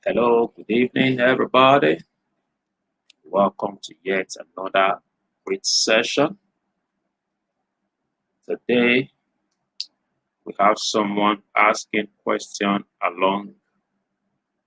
Hello, good evening, everybody. Welcome to yet another great session. Today, we have someone asking question along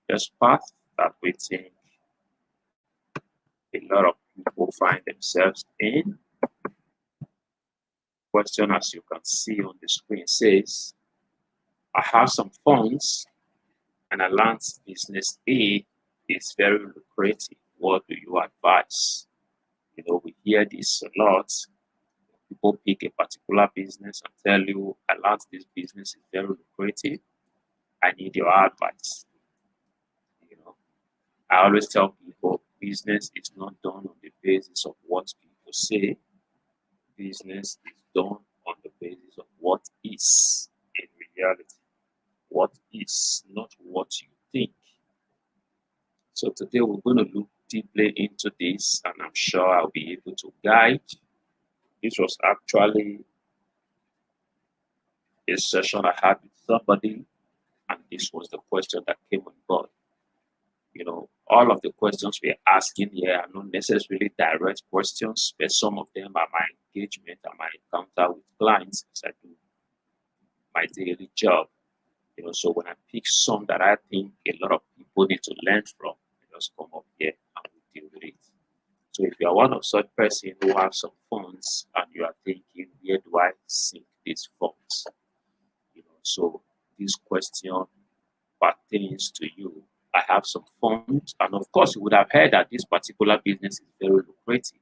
this path that we think a lot of people find themselves in. Question, as you can see on the screen, says, I have some funds and I learned business A is very lucrative. What do you advise? We hear this a lot. People pick a particular business and tell you, I learned this business is very lucrative. I need your advice. You know, I always tell people business is not done on the basis of what people say. Business is done on the basis of what is in reality. What is, not what you think. So today we're going to look deeply into this, and I'm sure I'll be able to guide. This was actually a session I had with somebody, and this was the question that came on board. All of the questions we're asking here are not necessarily direct questions, but some of them are my engagement and my encounter with clients as I do my daily job. So when I pick some that I think a lot of people need to learn from, I just come up here and we deal with it. So if you are one of such person who have some funds and you are thinking, where do I sink these funds? So this question pertains to you. I have some funds, and of course, you would have heard that this particular business is very lucrative.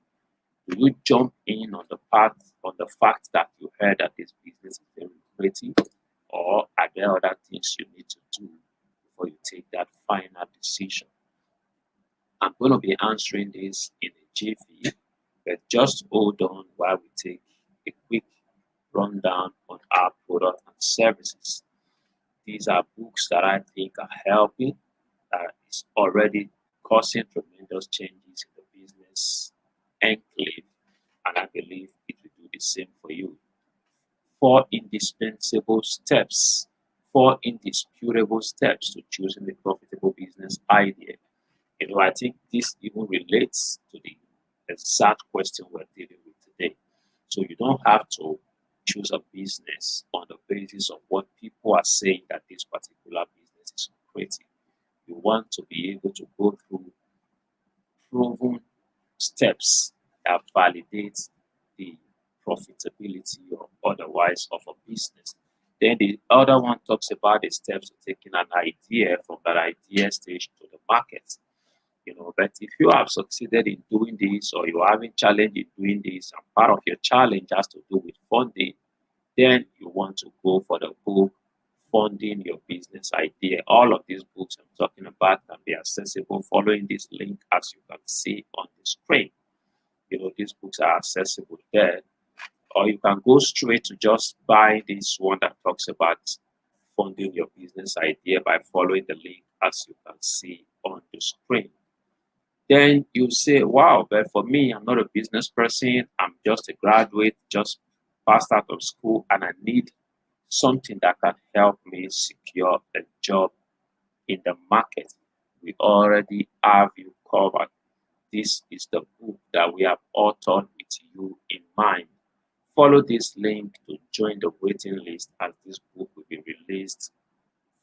Do you jump in on the fact that you heard that this business is very lucrative, or are there other things you need to do before you take that final decision? I'm going to be answering this in a jiffy, but just hold on while we take a quick rundown on our product and services. These are books that I think are helping, that is already causing tremendous changes in the business enclave, and I believe it will do the same for you. Four indispensable steps, four indisputable steps to choosing a profitable business idea. I think this even relates to the exact question we're dealing with today. So you don't have to choose a business on the basis of what people are saying that this particular business is lucrative. You want to be able to go through proven steps that validate the profitability or otherwise of a business. Then the other one talks about the steps of taking an idea from that idea stage to the market. But if you have succeeded in doing this, or you're having challenge in doing this, and part of your challenge has to do with funding, then you want to go for the book Funding Your Business Idea. All of these books I'm talking about can be accessible following this link, as you can see on the screen. These books are accessible there, or you can go straight to just buy this one that talks about funding your business idea by following the link, as you can see on the screen. Then you say, wow, but for me, I'm not a business person. I'm just a graduate, just passed out of school, and I need something that can help me secure a job in the market. We already have you covered. This is the book that we have authored with you in mind. Follow this link to join the waiting list, as this book will be released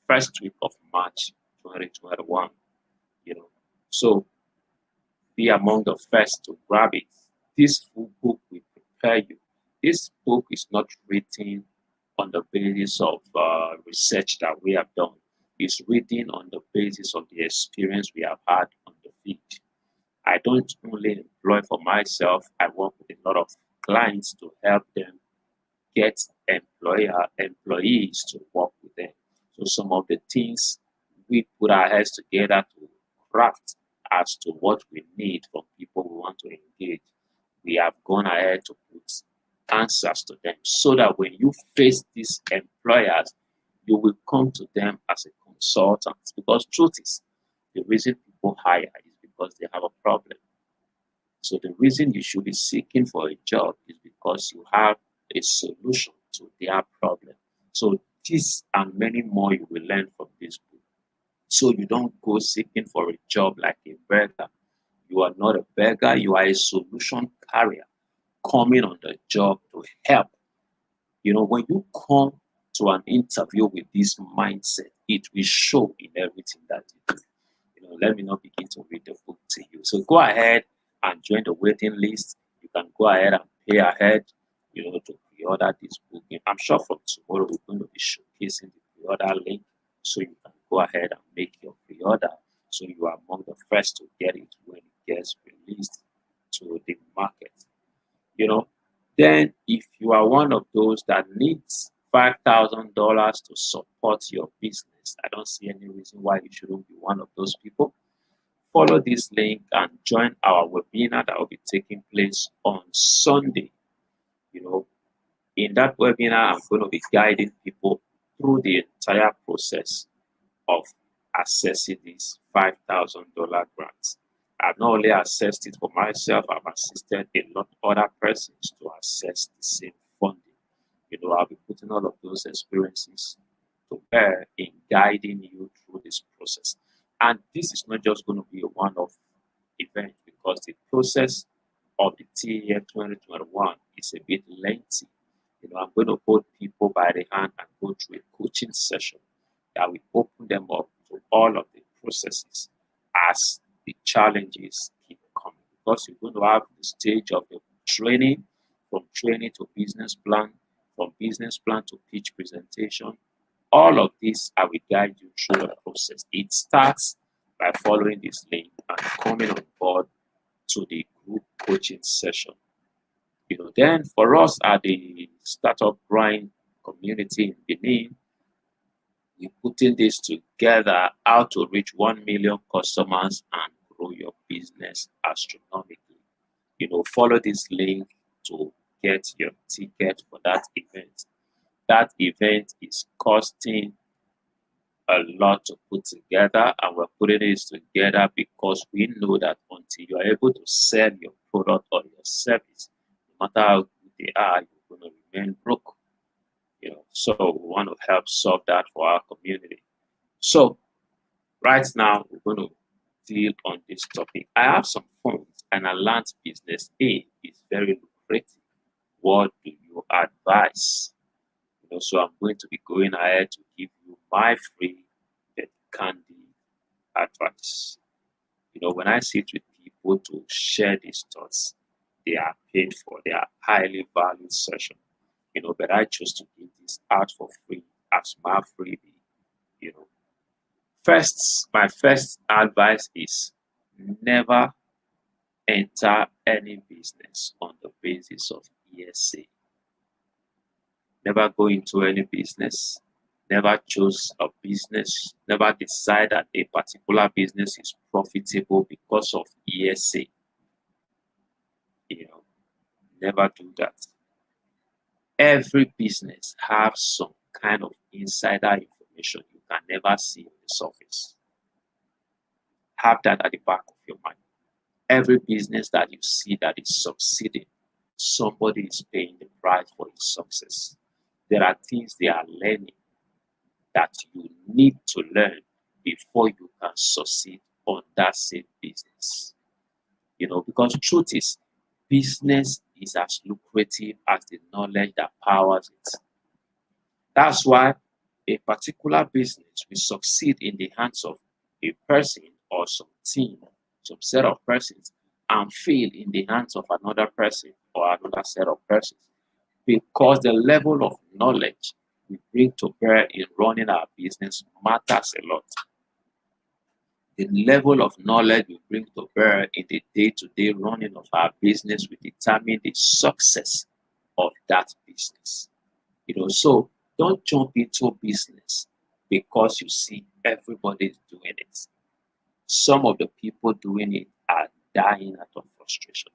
first week of March 2021. So be among the first to grab it. This full book will prepare you. This book is not written on the basis of research that we have done. It's written on the basis of the experience we have had on the field. I don't only employ for myself, I work with a lot of clients to help them get employees to work with them. So some of the things we put our heads together to craft as to what we need from people we want to engage, we have gone ahead to put answers to them, so that when you face these employers, you will come to them as a consultant. Because truth is, the reason people hire is because they have a problem. So the reason you should be seeking for a job is because you have a solution to their problem. So this and many more you will learn from this book. So you don't go seeking for a job like a beggar. You are not a beggar, you are a solution carrier coming on the job to help. When you come to an interview with this mindset, it will show in everything that you do. Let me not begin to read the book to you. So go ahead and join the waiting list. You can go ahead and pay ahead, to pre-order this book. And I'm sure from tomorrow we're going to be showcasing the pre-order link, so you can go ahead and make your pre-order, so you are among the first to get it when it gets released to the market. Then if you are one of those that needs $5,000 to support your business, I don't see any reason why you shouldn't be one of those people. Follow this link and join our webinar that will be taking place on Sunday. In that webinar, I'm going to be guiding people through the entire process of accessing this $5,000 grant. I've not only assessed it for myself, I've assisted a lot of other persons to access the same funding. I'll be putting all of those experiences to bear in guiding you through this process. And this is not just going to be a one-off event, because the process of the TEF 2021 is a bit lengthy. I'm going to hold people by the hand and go through a coaching session that will open them up to all of the processes as the challenges keep coming. Because you're going to have the stage of the training, from training to business plan, from business plan to pitch presentation. All of this, I will guide you through the process. It starts by following this link and coming on board to the group coaching session. Then for us at the Startup Grind community in Benin, we're putting this together, how to reach 1 million customers and grow your business astronomically. Follow this link to get your ticket for that event. That event is costing a lot to put together, and we're putting this together because we know that until you are able to sell your product or your service, no matter how good they are, you're going to remain broke. So we want to help solve that for our community. So right now we're going to deal on this topic. I have some funds and I learned business A is very lucrative. What do you advise? So I'm going to be going ahead to give you my free but candid advice. When I sit with people to share these thoughts, they are paid for. They are highly valued session. But I chose to give this out for free as my freebie. My first advice is never enter any business on the basis of ESA. Never go into any business, never choose a business, never decide that a particular business is profitable because of ESA. Never do that. Every business have some kind of insider information you can never see on the surface. Have that at the back of your mind. Every business that you see that is succeeding, somebody is paying the price for its success. There are things they are learning that you need to learn before you can succeed on that same business. Because truth is, business is as lucrative as the knowledge that powers it. That's why a particular business will succeed in the hands of a person or some team, some set of persons, and fail in the hands of another person or another set of persons. Because the level of knowledge we bring to bear in running our business matters a lot. The level of knowledge we bring to bear in the day-to-day running of our business will determine the success of that business. So don't jump into business because you see everybody doing it. Some of the people doing it are dying out of frustration.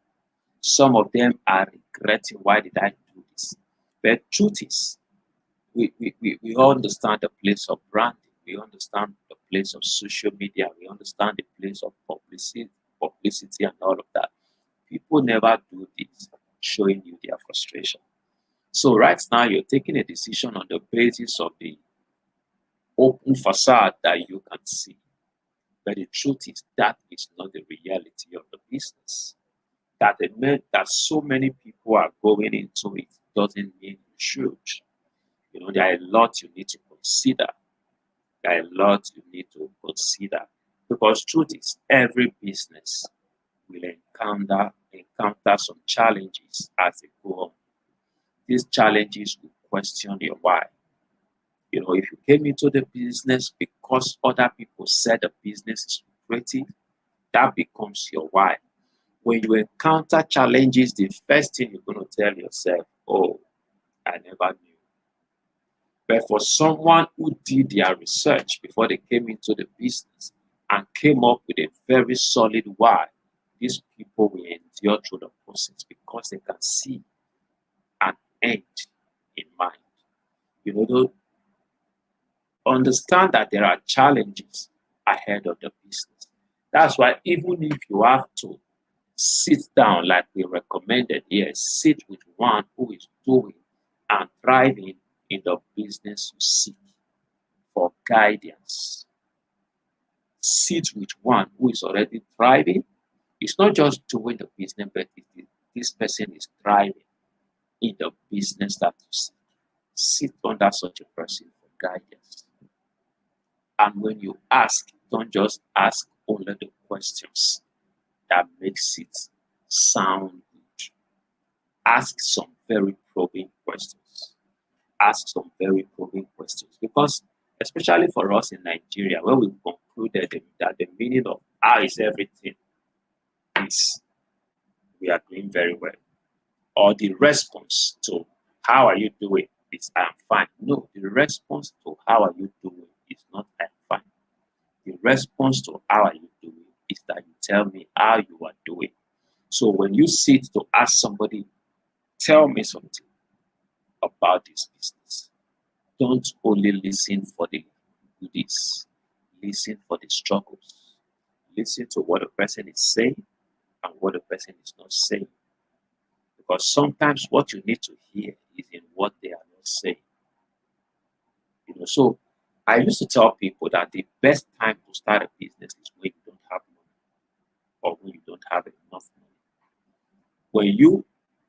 Some of them are regretting, why did I do this? But truth is, we all understand the place of branding. We understand the place of social media. We understand the place of publicity and all of that. People never do this, showing you their frustration. So right now, you're taking a decision on the basis of the open facade that you can see. But the truth is that is not the reality of the business. That so many people are going into it doesn't mean you should. There are a lot you need to consider. There are a lot you need to consider. Because truth is, every business will encounter some challenges as they go on. These challenges will question your why. If you came into the business because other people said the business is lucrative, that becomes your why. When you encounter challenges, the first thing you're going to tell yourself, oh, I never knew. But for someone who did their research before they came into the business and came up with a very solid why, these people will endure through the process because they can see an end in mind. They'll understand that there are challenges ahead of the business. That's why even if you have to sit down, like we recommended here, sit with one who is doing and thriving in the business you seek for guidance. Sit with one who is already thriving. It's not just doing the business, but this person is thriving in the business that you seek. Sit under such a person for guidance. And when you ask, don't just ask only the questions that makes it sound good. Ask some very probing questions. Ask some very probing questions. Because especially for us in Nigeria, where we've concluded that the meaning of how is everything is we are doing very well. Or the response to how are you doing is I'm fine. No, the response to how are you doing is not I'm fine. The response to how are you doing is that you tell me how you are doing. So when you sit to ask somebody, tell me something about this business. Don't only listen for the goodies. Listen for the struggles. Listen to what the person is saying and what the person is not saying. Because sometimes what you need to hear is in what they are not saying. So I used to tell people that the best time to start a business is when you don't have money or when you don't have enough money. When you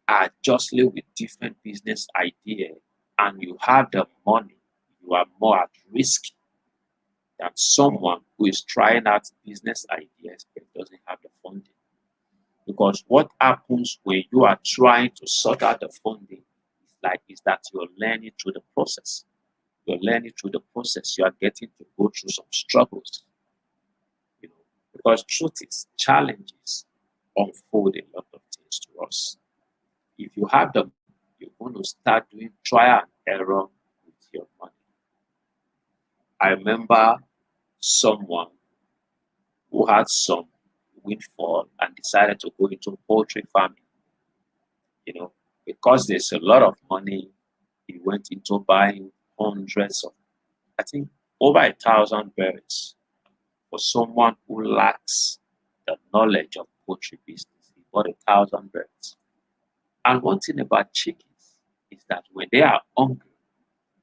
are jostling with different business ideas and you have the money, you are more at risk than someone who is trying out business ideas but doesn't have the funding. Because what happens when you are trying to sort out the funding is that you're learning through the process. You're learning through the process. You are getting to go through some struggles. Because truth is, challenges unfold a lot of things to us. If you have them, you're going to start doing trial and error with your money. I remember someone who had some windfall and decided to go into poultry farming. Because there's a lot of money, he went into buying hundreds of, I think, over 1,000 birds for someone who lacks the knowledge of poultry business. He bought 1,000 birds. And one thing about chickens is that when they are hungry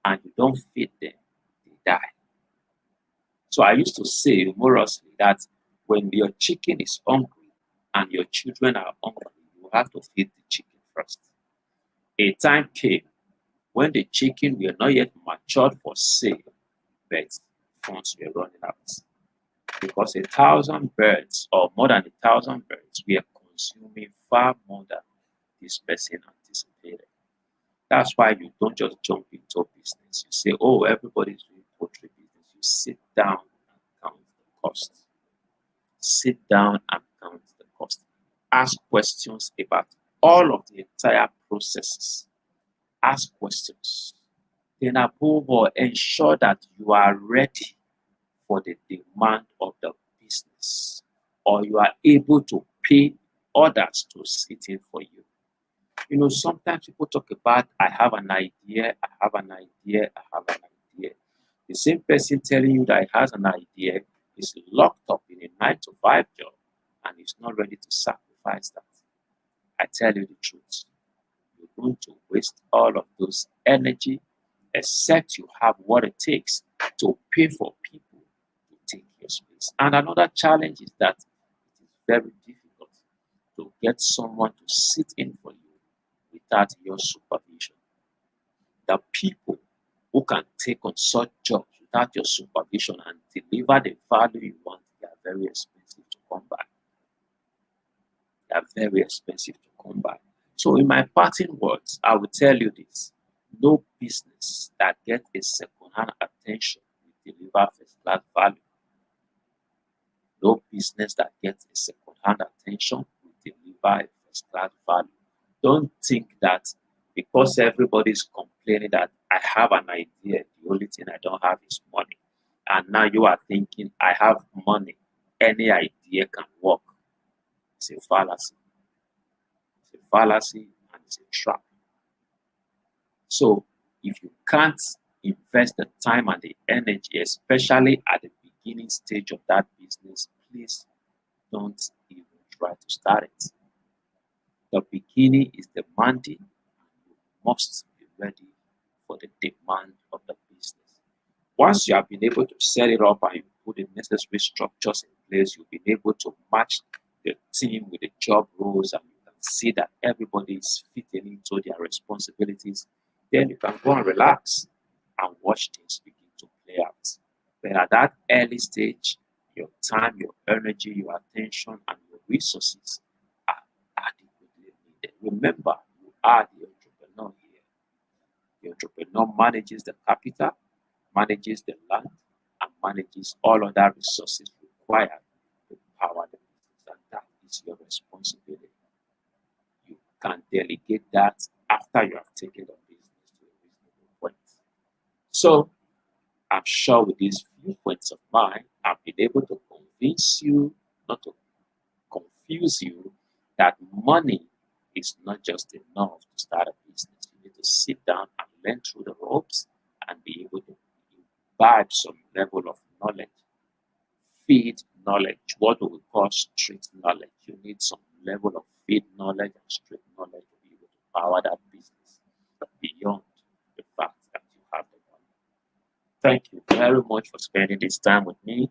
and you don't feed them, they die. So I used to say humorously that when your chicken is hungry and your children are hungry, you have to feed the chicken first. A time came when the chicken were not yet matured for sale, but funds were running out. Because 1,000 birds or more than 1,000 birds were consuming far more than this person anticipated. That's why you don't just jump into business. You say, oh, everybody's doing poultry business. You sit down and count the cost. Sit down and count the cost. Ask questions about all of the entire processes. Ask questions. Then above all, ensure that you are ready for the demand of the business, or you are able to pay others to sit in for you. Sometimes people talk about, I have an idea, I have an idea, I have an idea. The same person telling you that he has an idea is locked up in a 9-to-5 job and is not ready to sacrifice that. I tell you the truth. You're going to waste all of those energy except you have what it takes to pay for people to take care your space. And another challenge is that it is very difficult to get someone to sit in for you without your supervision. The people who can take on such jobs without your supervision and deliver the value you want, they are very expensive to come by. They are very expensive to come by. So, in my parting words, I will tell you this: no business that gets a second-hand attention will deliver first-class value. No business that gets a second-hand attention will deliver a first-class value. Don't think that because everybody is complaining that I have an idea, the only thing I don't have is money. And now you are thinking I have money, any idea can work. It's a fallacy. It's a fallacy and it's a trap. So if you can't invest the time and the energy, especially at the beginning stage of that business, please don't even try to start it. The beginning is demanding, and you must be ready for the demand of the business. Once you have been able to set it up and you put the necessary structures in place, you'll be able to match the team with the job roles, and you can see that everybody is fitting into their responsibilities. Then you can go and relax and watch things begin to play out. But at that early stage, your time, your energy, your attention, and your resources are adequately needed. Remember, you are the entrepreneur here. The entrepreneur manages the capital, manages the land, and manages all other resources required to power the business. And that is your responsibility. You can delegate that after you have taken the business to a reasonable point. So, I'm sure with these few points of mine, I've been able to convince you, not to confuse you, that money is not just enough to start a business. You need to sit down and learn through the ropes and be able to imbibe some level of knowledge, feed knowledge, what we call street knowledge. You need some level of feed knowledge and street knowledge to be able to power that business beyond the fact that you have the money. Thank you very much for spending this time with me.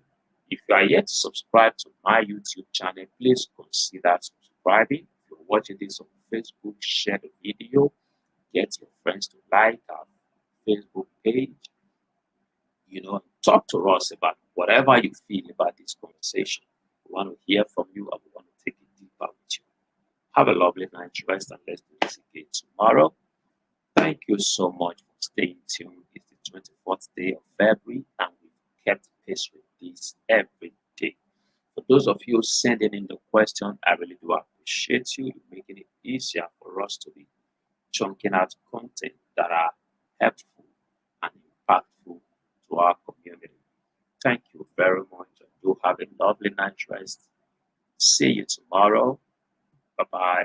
If you are yet to subscribe to my YouTube channel, please consider subscribing. If you're watching this on Facebook, share the video. Get your friends to like our Facebook page. Talk to us about whatever you feel about this conversation. We want to hear from you and we want to take it deeper with you. Have a lovely night's rest and let's do this again tomorrow. Thank you so much for staying tuned. It's the 24th day of February and we've kept pace with this every day. For those of you sending in the question, I really do appreciate you. You're making it easier for us to be chunking out content that are helpful and impactful to our community. Thank you very much. Do have a lovely night's rest. See you tomorrow. Bye bye.